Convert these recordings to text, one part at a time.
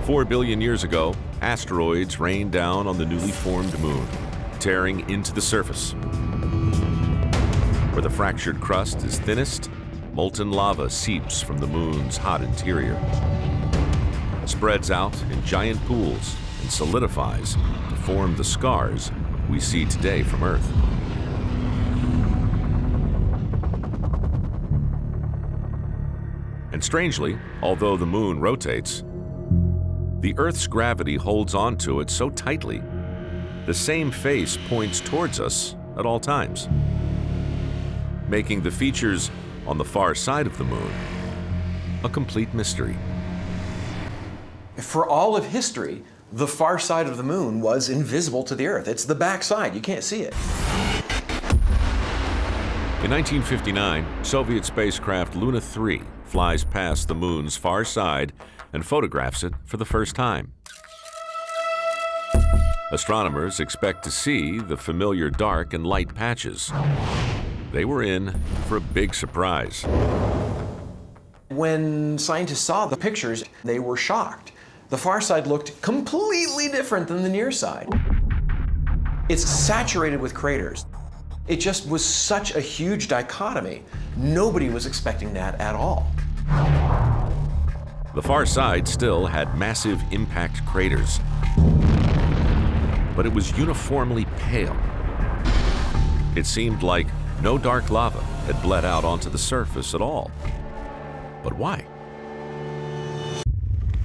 4 billion years ago, asteroids rained down on the newly formed moon, tearing into the surface. Where the fractured crust is thinnest, molten lava seeps from the moon's hot interior, spreads out in giant pools, and solidifies to form the scars we see today from Earth. And strangely, although the moon rotates, the Earth's gravity holds onto it so tightly, the same face points towards us at all times, making the features on the far side of the moon a complete mystery. For all of history, the far side of the moon was invisible to the Earth. It's the back side. You can't see it. In 1959, Soviet spacecraft Luna 3 flies past the moon's far side and photographs it for the first time. Astronomers expect to see the familiar dark and light patches. They were in for a big surprise. When scientists saw the pictures, they were shocked. The far side looked completely different than the near side. It's saturated with craters. It just was such a huge dichotomy. Nobody was expecting that at all. The far side still had massive impact craters, but it was uniformly pale. It seemed like no dark lava had bled out onto the surface at all. But why?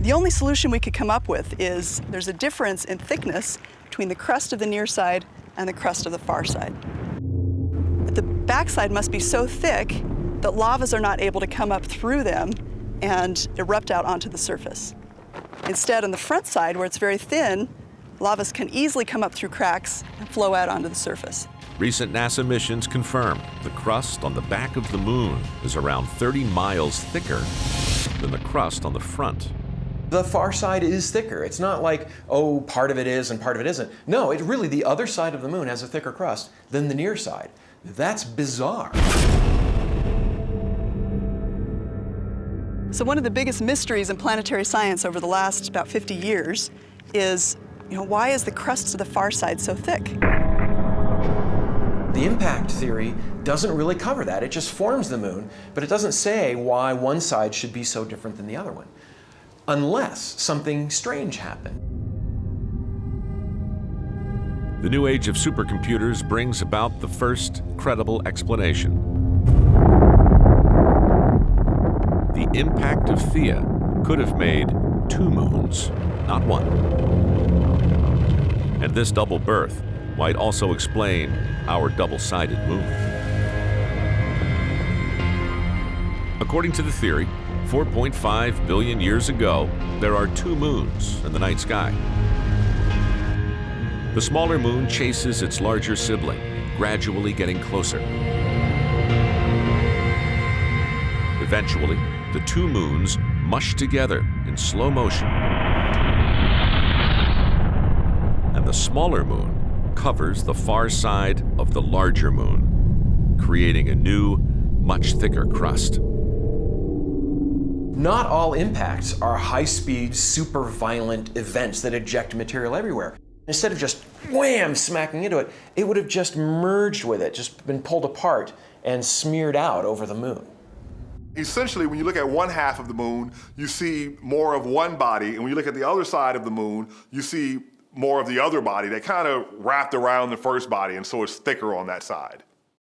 The only solution we could come up with is there's a difference in thickness between the crust of the near side and the crust of the far side. But the backside must be so thick that lavas are not able to come up through them and erupt out onto the surface. Instead, on the front side, where it's very thin, lavas can easily come up through cracks and flow out onto the surface. Recent NASA missions confirm the crust on the back of the moon is around 30 miles thicker than the crust on the front. The far side is thicker. It's not like, oh, part of it is and part of it isn't. No, it really, the other side of the moon has a thicker crust than the near side. That's bizarre. So one of the biggest mysteries in planetary science over the last about 50 years is, why is the crust of the far side so thick? The impact theory doesn't really cover that. It just forms the moon, but it doesn't say why one side should be so different than the other one, unless something strange happened. The new age of supercomputers brings about the first credible explanation. The impact of Theia could have made two moons, not one. And this double birth might also explain our double-sided moon. According to the theory, 4.5 billion years ago, there are two moons in the night sky. The smaller moon chases its larger sibling, gradually getting closer. Eventually, the two moons mush together in slow motion. And the smaller moon covers the far side of the larger moon, creating a new, much thicker crust. Not all impacts are high-speed, super violent events that eject material everywhere. Instead of just wham, smacking into it, it would have just merged with it, just been pulled apart and smeared out over the moon. Essentially, when you look at one half of the moon, you see more of one body, and when you look at the other side of the moon, you see more of the other body that kind of wrapped around the first body, and so it's thicker on that side.